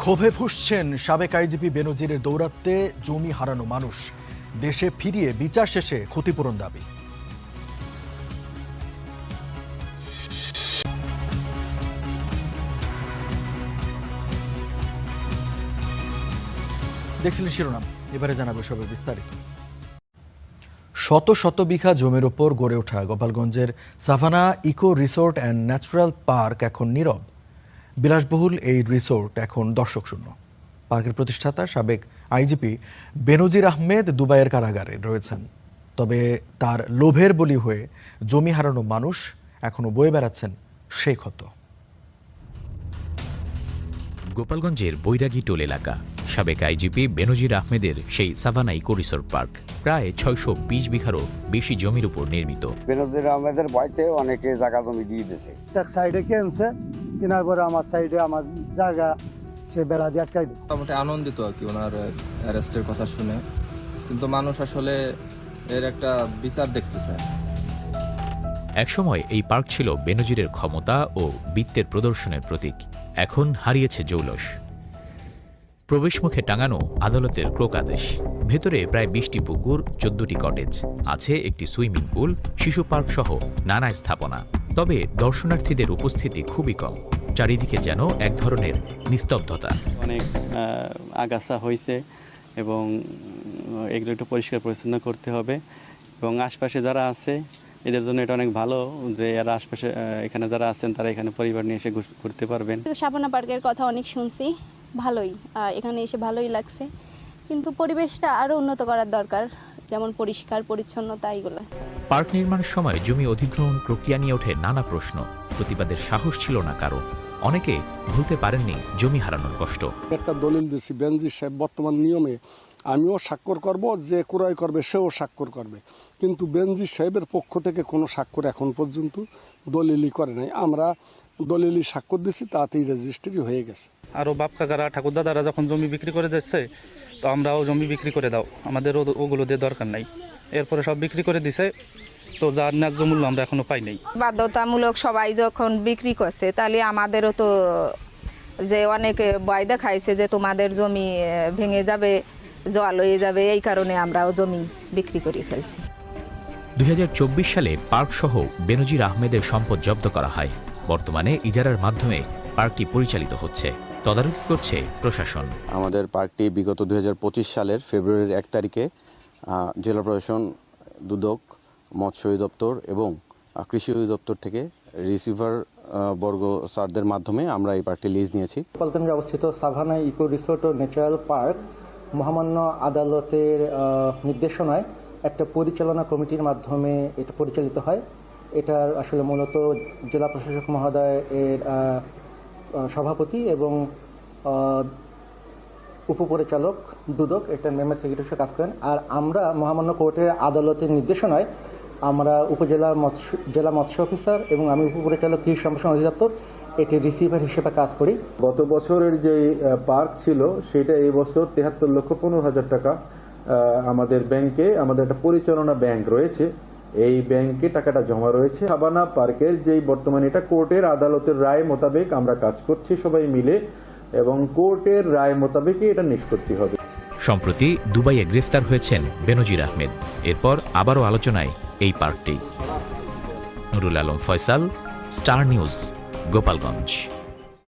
ক্ষোভে ফুঁসছেন সাবেক আইজিপি বেনজিরের দৌরাত্ম্যে জমি হারানো মানুষ। দেশে ফিরিয়ে বিচার শেষে ক্ষতিপূরণ দাবি। দেখছিলেন শিরোনাম, এবারে জানাবো সবে বিস্তারিত। শত শত বিঘা জমির ওপর গড়ে ওঠা গোপালগঞ্জের Savanna eco resort and natural park এখন নীরব। বিলাসবহুল এই রিসোর্ট এখন দর্শক শূন্য। পার্কের প্রতিষ্ঠাতা সাবেক আইজিপি বেনজির আহমেদ দুবাইয়ের কারাগারে রয়েছেন। তবে তার লোভের বলি হয়ে জমি হারানো মানুষ এখনো বয়ে বেড়াচ্ছেন সেই ক্ষত। গোপালগঞ্জের বৈরাগী টোল এলাকা, সাবেক আইজিপি বেনজির আহমেদের সেই সাভানা ইকো রিসোর্ট পার্ক প্রায় 620 বিঘারও বেশি জমির উপর নির্মিত। বেনজির আহমেদের ভয়তে অনেকে জায়গা জমি দিয়ে দিয়েছে। এক সাইডে কিনছে, কেনার পরে আমার সাইডে আমার জায়গা সে বেড়া দিয়ে আটকাই দিচ্ছে। মোটামুটি আনন্দিত আর কি ওনার অ্যারেস্টের কথা শুনে, কিন্তু মানুষ আসলে এর একটা বিচার দেখতে চায়। একসময় এই পার্ক ছিল বেনজিরের ক্ষমতা ও বৃত্তের প্রদর্শনের প্রতীক। এখন হারিয়েছে জৌলস। প্রবেশমুখে টাঙানো আদালতের ক্রোকাদেশ। ভেতরে প্রায় 20টি পুকুর, 14টি কটেজ, আছে একটি সুইমিং পুল, শিশু পার্ক সহ নানা স্থাপনা। তবে দর্শনার্থীদের উপস্থিতি খুবই কম। চারিদিকে যেন এক ধরনের নিস্তব্ধতা। অনেক আগাছা হয়েছে এবং এগুলো একটু পরিষ্কার পরিচ্ছন্ন করতে হবে এবং আশপাশে যারা আছে এদের জন্য এটা অনেক ভালো যে এরা আশপাশে এখানে যারা আছেন তারা এখানে পরিবার নিয়ে এসে ঘুরতে পারবেন। সাভানা পার্কের কথা অনেক শুনছি, ভালোই, এখানে এসে ভালোই লাগছে, কিন্তু পরিবেশটা আরও উন্নত করার দরকার, যেমন পরিষ্কার পরিচ্ছন্নতা এগুলো। পার্ক নির্মাণের সময় জমি অধিগ্রহণ প্রক্রিয়া নিয়ে ওঠে নানা প্রশ্ন। প্রতিবাদের সাহস ছিল না কারো। অনেকে ভুলতে পারেননি জমি হারানোর কষ্ট। একটা দলিল দিচ্ছি, বেনজির সাহেব বর্তমান নিয়মে আমিও স্বাক্ষর করব, যে ক্রয় করবে সেও স্বাক্ষর করবে, কিন্তু বেনজির সাহেবের পক্ষ থেকে কোনো স্বাক্ষর এখন পর্যন্ত দলিলই করে নাই। আমরা দলিলই স্বাক্ষর দিচ্ছি, তাতেই রেজিস্ট্রি হয়ে গেছে। আরও বাপ কাকারা ঠাকুরদাদারা যখন জমি বিক্রি করে দিচ্ছে, তো আমরাও জমি বিক্রি করে দাও, আমাদের ওগুলো দিয়ে দরকার নাই। এরপরে সব বিক্রি করে দিছে, তো যার ন্যায্য মূল্য আমরা এখনো পাই নাই। বাধ্যতামূলক সবাই যখন বিক্রি করছে, তাহলে আমাদেরও তো যে অনেক ভয় দেখাইছে যে তোমাদের জমি ভেঙে যাবে, জল হয়ে যাবে, এই কারণে আমরাও জমি বিক্রি করে ফেলছি। 2024 সালে পার্ক সহ বেনজির আহমেদের সম্পদ জব্দ করা হয়। বর্তমানে ইজারার মাধ্যমে পার্কটি পরিচালিত হচ্ছে। তদারকি করছে প্রশাসন। আমাদের পার্কটি বিগত 2025 সালের ফেব্রুয়ারির 1 তারিখে জেলা প্রশাসন, দুদক, মৎস্য অধিদপ্তর এবং কৃষি অধিদপ্তর থেকে রিসিভার বর্গ স্যারদের মাধ্যমে আমরা এই পার্কটি লিজ নিয়েছি। গোপালগঞ্জে অবস্থিত সাভানা ইকো রিসোর্ট ও ন্যাচারাল পার্ক মহামান্য আদালতের নির্দেশনায় একটা পরিচালনা কমিটির মাধ্যমে এটা পরিচালিত হয়। এটার আসলে মূলত জেলা প্রশাসক মহোদয় এর সভাপতি এবং উপপরিচালক দুদক এটা মেম্বার সেক্রেটারি হিসেবে কাজ করেন। আর আমরা মহামান্য কোর্টের আদালতের নির্দেশনায় আমরা জেলা মৎস্য অফিসার এবং আমি উপপরিচালক কৃষি সম্প্রসারণ অধিদপ্তর এটি রিসিভার হিসেবে কাজ করি। গত বছরের যে পার্ক ছিল সেটা এই বছর 73,15,000 টাকা আমাদের ব্যাংকে, আমাদের একটা পরিচালনা ব্যাংক রয়েছে, এই ব্যাংকে টাকাটা জমা রয়েছে। সাভানা পার্কের যেই বর্তমানে এটা কোর্টের আদালতের রায় মোতাবেক আমরা কাজ করছি সবাই মিলে, এবং কোর্টের রায় মোতাবেকই এটা নিষ্পত্তি হবে। সম্প্রতি দুবাইয়ে গ্রেফতার হয়েছেন বেনজির আহমেদ। এরপর আবারও আলোচনায় এই পার্কটি। Nurul Alam Faisal, star news, Gopalganj.